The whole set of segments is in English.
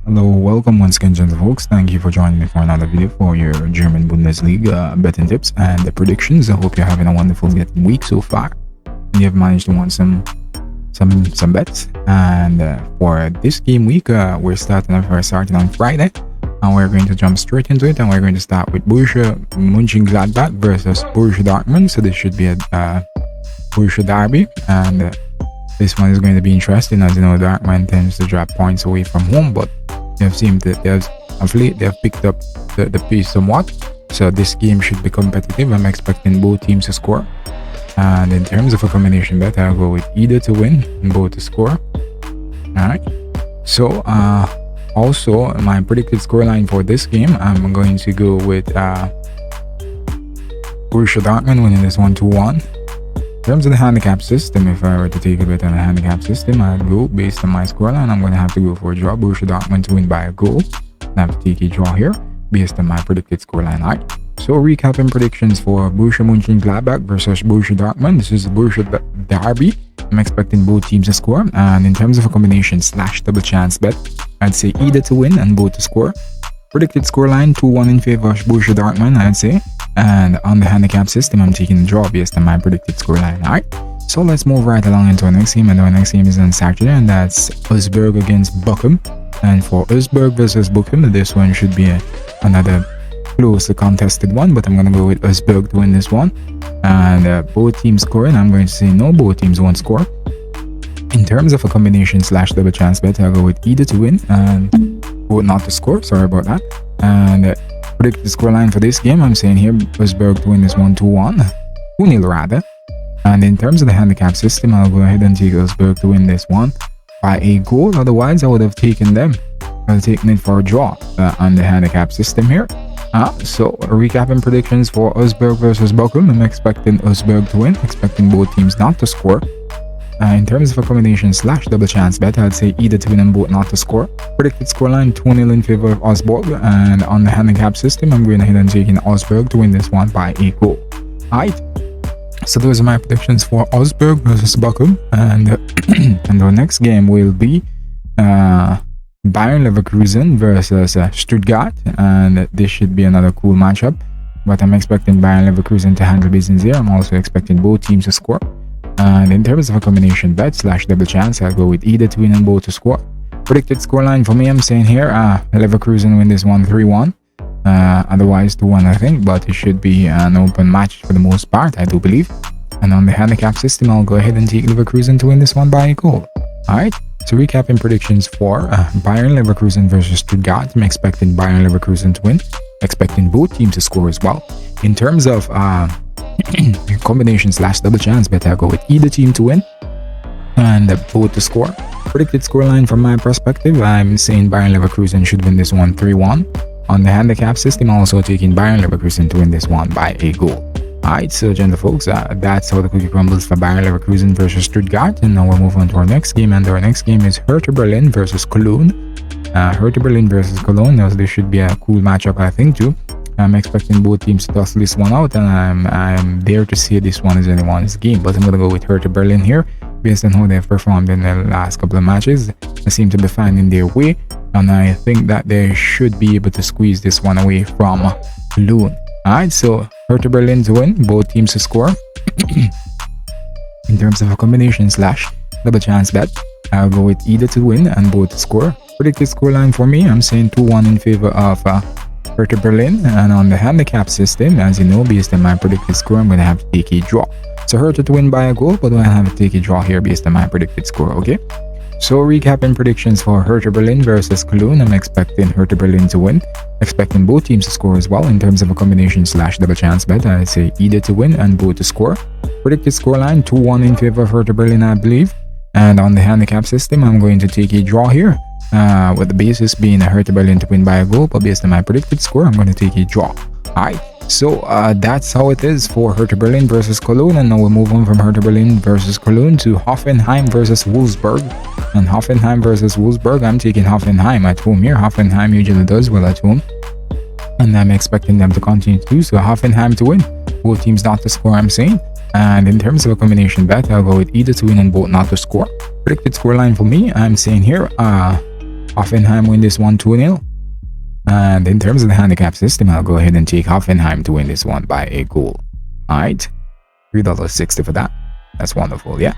Hello, welcome once again, gentle folks. Thank you for joining me for another video for your German Bundesliga betting tips and the predictions. I hope you're having a wonderful betting week so far, and you have managed to win some bets. And for this game week, we're starting on Friday, and we're going to jump straight into it. And we're going to start with Borussia Mönchengladbach versus Borussia Dortmund. So this should be a Borussia derby, and this one is going to be interesting. As you know, Dortmund tends to drop points away from home, but they have seemed that they have picked up the pace somewhat. So this game should be competitive. I'm expecting both teams to score. And in terms of a combination bet, I'll go with either to win and both to score. Alright. So also my predicted scoreline for this game, I'm going to go with Borussia Dortmund winning this 1-1. In terms of the handicap system, if I were to take a bet on the handicap system, I'd go based on my scoreline. I'm going to have to go for a draw. Borussia Dortmund to win by a goal. I have to take a draw here based on my predicted scoreline. Alright. So recapping predictions for Borussia Mönchengladbach versus Borussia Dortmund. This is the Borussia derby. I'm expecting both teams to score. And in terms of a combination / double chance bet, I'd say either to win and both to score. Predicted scoreline 2-1 in favor of Borussia Dortmund, I'd say. And on the handicap system, I'm taking a draw based on my predicted scoreline. Alright, so let's move right along into our next game. And our next game is on Saturday, and that's Augsburg against Bochum. And for Augsburg versus Bochum, this one should be another closely contested one, but I'm going to go with Augsburg to win this one. And both teams scoring, I'm going to say no, both teams won't score. In terms of a combination / double chance bet, I'll go with either to win and both not to score. Sorry about that. And predict the scoreline for this game, I'm saying here Augsburg to win this 1-1, 2-0 rather. And in terms of the handicap system, I'll go ahead and take Augsburg to win this one by a goal. Otherwise, I would have taken them. I'll take it for a draw on the handicap system here. So recapping predictions for Augsburg versus Bochum, I'm expecting Augsburg to win, expecting both teams not to score. In terms of a combination / double chance bet, I'd say either to win and both not to score. Predicted scoreline 2-0 in favor of Augsburg, and on the handicap system, I'm going ahead and taking Augsburg to win this one by a goal. Alright, so those are my predictions for Augsburg versus Bochum, and our next game will be Bayern Leverkusen versus Stuttgart, and this should be another cool matchup. But I'm expecting Bayern Leverkusen to handle business here. I'm also expecting both teams to score. And in terms of a combination bet / double chance, I'll go with either to win and both to score. Predicted scoreline for me, I'm saying here, Leverkusen win this one 3-1. Otherwise 2-1 I think, but it should be an open match for the most part, I do believe. And on the handicap system, I'll go ahead and take Leverkusen to win this one by a goal. Alright, so recapping predictions for Bayern Leverkusen versus Stuttgart, I'm expecting Bayern Leverkusen to win, expecting both teams to score as well. In terms of combination / double chance bet, I'll go with either team to win and both to score. Predicted scoreline from my perspective, I'm saying Bayern Leverkusen should win this one 3-1. On the handicap system, I'm also taking Bayern Leverkusen to win this one by a goal. Alright, so gentle folks, that's how the cookie crumbles for Bayern Leverkusen versus Stuttgart. And now we'll move on to our next game, and our next game is Hertha Berlin versus Cologne. Hertha Berlin versus Cologne, now this should be a cool matchup I think too. I'm expecting both teams to toss this one out, and I'm there to see this one is anyone's game. But I'm going to go with Hertha Berlin here, based on how they've performed in the last couple of matches. They seem to be finding their way, and I think that they should be able to squeeze this one away from Cologne. Alright, so Hertha Berlin to win, both teams to score. In terms of a combination / double chance bet, I'll go with either to win and both to score. Predicted scoreline for me, I'm saying 2-1 in favor of Hertha Berlin, and on the handicap system, as you know, based on my predicted score, I'm going to have to take a draw. So Hertha to win by a goal, but I have to take a draw here based on my predicted score, okay? So recapping predictions for Hertha Berlin versus Cologne, I'm expecting Hertha Berlin to win, expecting both teams to score as well. In terms of a combination / double chance bet, I'd say either to win and both to score. Predicted scoreline 2-1 in favor of Hertha Berlin, I believe. And on the handicap system, I'm going to take a draw here. With the basis being a Hertha Berlin to win by a goal, but based on my predicted score, I'm going to take a draw. Alright, so that's how it is for Hertha Berlin versus Cologne, and now we'll move on from Hertha Berlin versus Cologne to Hoffenheim versus Wolfsburg. And Hoffenheim versus Wolfsburg, I'm taking Hoffenheim at home here. Hoffenheim usually does well at home, and I'm expecting them to continue to do so. Hoffenheim to win, both teams not to score, I'm saying. And in terms of a combination bet, I'll go with either to win and both not to score. Predicted scoreline for me, I'm saying here Hoffenheim win this one 2-0. And in terms of the handicap system, I'll go ahead and take Hoffenheim to win this one by a goal. Alright, $3.60 for that. That's wonderful, yeah.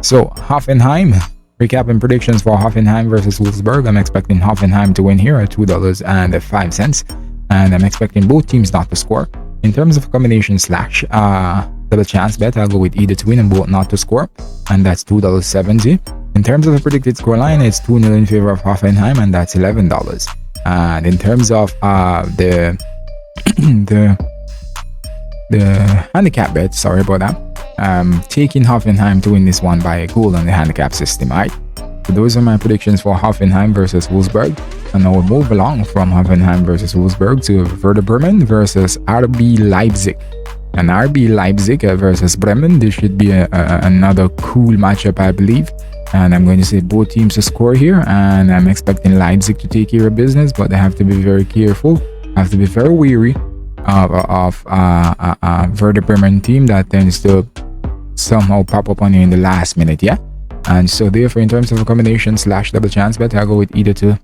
So, Hoffenheim, recapping predictions for Hoffenheim versus Wolfsburg. I'm expecting Hoffenheim to win here at $2.05. And I'm expecting both teams not to score. In terms of combination slash double chance bet, I'll go with either to win and both not to score. And that's $2.70. In terms of the predicted scoreline, it's 2-0 in favor of Hoffenheim, and that's $11. And in terms of the handicap bet, sorry about that, taking Hoffenheim to win this one by a goal on the handicap system. Alright, so those are my predictions for Hoffenheim versus Wolfsburg. And now we'll move along from Hoffenheim versus Wolfsburg to Werder Bremen versus RB Leipzig. And RB Leipzig versus Bremen, this should be another cool matchup, I believe. And I'm going to say both teams to score here, and I'm expecting Leipzig to take care of business, but they have to be very careful, have to be very wary of Werder Bremen team that tends to somehow pop up on you in the last minute, yeah. And so therefore, in terms of a combination slash double chance bet, I'll go with either to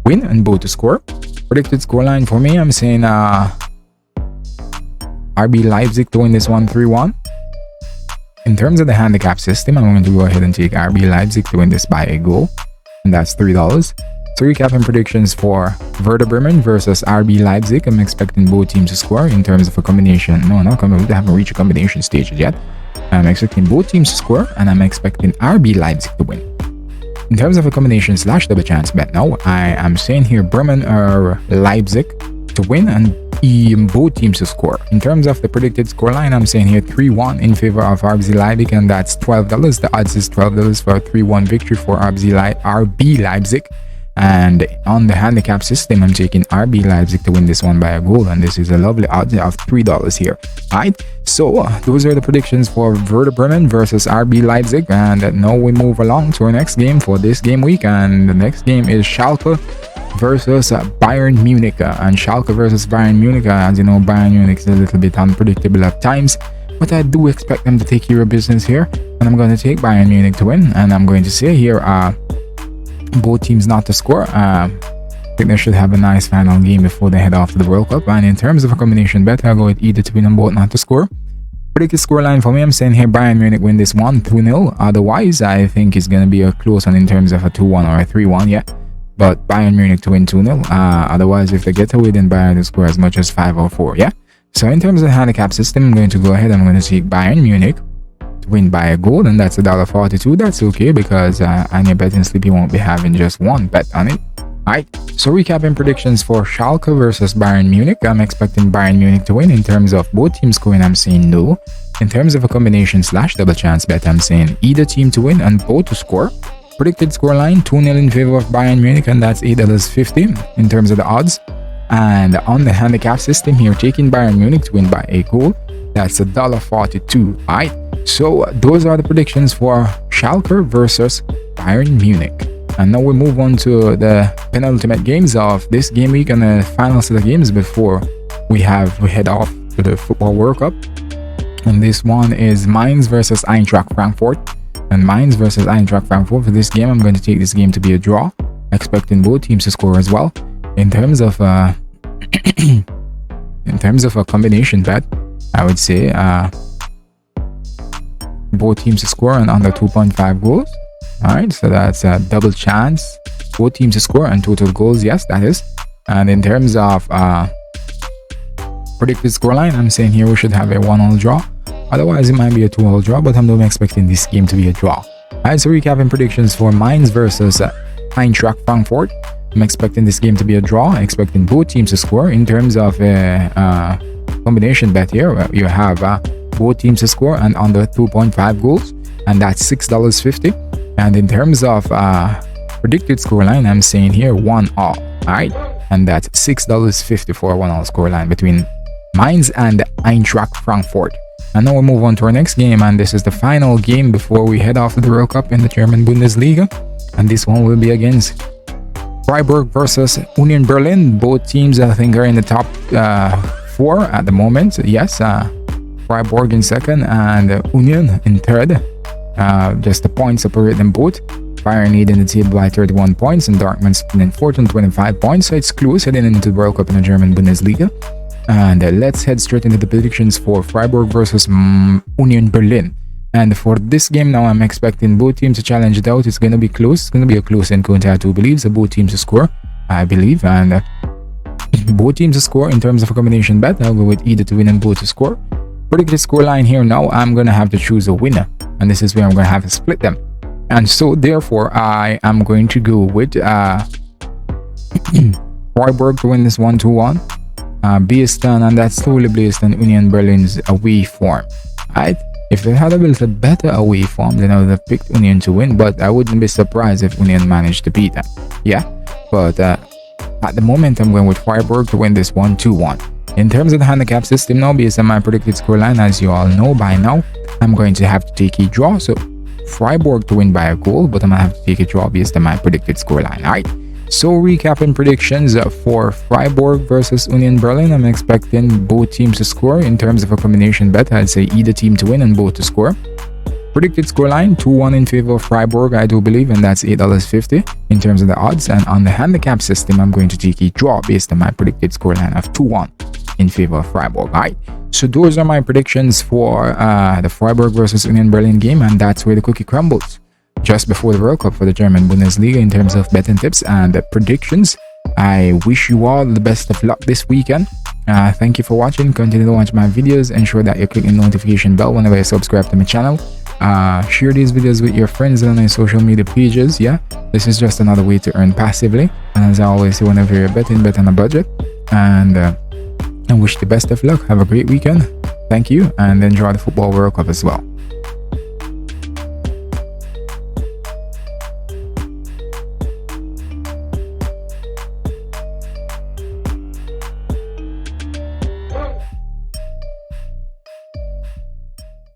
win and both to score. Predicted scoreline for me, I'm saying RB Leipzig to win this one 3-1. In terms of the handicap system, I'm going to go ahead and take RB Leipzig to win this by a goal, and that's $3. So recapping predictions for Werder Bremen versus RB Leipzig, I'm expecting both teams to score. In terms of a combination, we haven't reached a combination stage yet. I'm expecting both teams to score, and I'm expecting RB Leipzig to win. In terms of a combination slash double chance bet, now I am saying here Bremen or Leipzig to win and both teams to score. In terms of the predicted scoreline, I'm saying here 3-1 in favor of RB Leipzig, and that's $12. The odds is $12 for a 3-1 victory for RB Leipzig. And on the handicap system, I'm taking RB Leipzig to win this one by a goal, and this is a lovely odds of $3 here. Alright, so those are the predictions for Werder Bremen versus RB Leipzig, and now we move along to our next game for this game week, and the next game is Schalke versus Bayern Munich. And Schalke versus Bayern Munich, as you know, Bayern Munich is a little bit unpredictable at times, but I do expect them to take care of business here, and I'm going to take Bayern Munich to win. And I'm going to say here both teams not to score. I think they should have a nice final game before they head off to the World Cup. And in terms of a combination bet, I'll go with either to win and both not to score. Predicted scoreline for me, I'm saying here Bayern Munich win this one 2-0. Otherwise, I think it's going to be a close one in terms of a 2-1 or a 3-1, yeah. But Bayern Munich to win 2-0. Otherwise, if they get away, then Bayern to score as much as 5 or 4, yeah. So in terms of the handicap system, I'm going to go ahead and I'm going to take Bayern Munich to win by a goal, and that's $1.42. That's okay, because on your betting slip, you won't be having just one bet on it. Alright, so recapping predictions for Schalke versus Bayern Munich, I'm expecting Bayern Munich to win. In terms of both teams scoring, I'm saying no. In terms of a combination slash double chance bet, I'm saying either team to win and both to score. Predicted scoreline 2-0 in favor of Bayern Munich, and that's $8.50 in terms of the odds. And on the handicap system here, taking Bayern Munich to win by a goal, that's $1.42. Alright, so those are the predictions for Schalke versus Bayern Munich. And now we move on to the penultimate games of this game week and the final set of games before we head off to the Football World Cup. And this one is Mainz versus Eintracht Frankfurt. And Mainz versus Eintracht Frankfurt. For this game, I'm going to take this game to be a draw, expecting both teams to score as well. In terms of a combination bet, I would say both teams to score and under 2.5 goals. Alright, so that's a double chance. Both teams to score and total goals, yes, that is. And in terms of predicted scoreline, I'm saying here we should have a 1-1 draw. Otherwise, it might be a 2-1 draw, but I'm not expecting this game to be a draw. Alright, so recapping predictions for Mainz versus Eintracht Frankfurt. I'm expecting this game to be a draw, expecting both teams to score. In terms of a combination bet here, you have both teams to score and under 2.5 goals, and that's $6.50. And in terms of predicted scoreline, I'm saying here 1-all. Alright, and that's $6.50 for a 1-all scoreline between Mainz and Eintracht Frankfurt. And now we'll move on to our next game, and this is the final game before we head off to the World Cup in the German Bundesliga. And this one will be against Freiburg versus Union Berlin. Both teams, I think, are in the top 4 at the moment. Yes, Freiburg in second and Union in third. Just the points separate them both. Bayern leading the table by 31 points and Dortmund sitting in 4th on 25 points, so it's close heading into the World Cup in the German Bundesliga. And let's head straight into the predictions for Freiburg versus Union Berlin. And for this game now, I'm expecting both teams to challenge it out. It's going to be close. It's going to be a close encounter, I do believe. So both teams to score, I believe. And both teams to score in terms of a combination bet. I'll go with either to win and both to score. Predicted score line here now, I'm going to have to choose a winner. And this is where I'm going to have to split them. And so therefore, I am going to go with Freiburg to win this 1-1. Based on, and that's totally based on Union Berlin's away form. Right? If they had a little better away form, then I would have picked Union to win, but I wouldn't be surprised if Union managed to beat them. Yeah, but at the moment, I'm going with Freiburg to win this 1-1. In terms of the handicap system now, based on my predicted scoreline, as you all know by now, I'm going to have to take a draw. So Freiburg to win by a goal, but I'm going to have to take a draw based on my predicted scoreline. Alright, so recapping predictions for Freiburg versus Union Berlin, I'm expecting both teams to score. In terms of a combination bet, I'd say either team to win and both to score. Predicted scoreline 2-1 in favor of Freiburg, I do believe, and that's $8.50 in terms of the odds. And on the handicap system, I'm going to take a draw based on my predicted scoreline of 2-1 in favor of Freiburg. Alright, so those are my predictions for the Freiburg versus Union Berlin game, and that's where the cookie crumbles. Just before the World Cup for the German Bundesliga in terms of betting tips and predictions. I wish you all the best of luck this weekend. Thank you for watching. Continue to watch my videos. Ensure that you click the notification bell whenever you subscribe to my channel. Share these videos with your friends on my social media pages. Yeah, this is just another way to earn passively. And as I always say, whenever you're betting, bet on a budget. And I wish you the best of luck. Have a great weekend. Thank you, and enjoy the Football World Cup as well.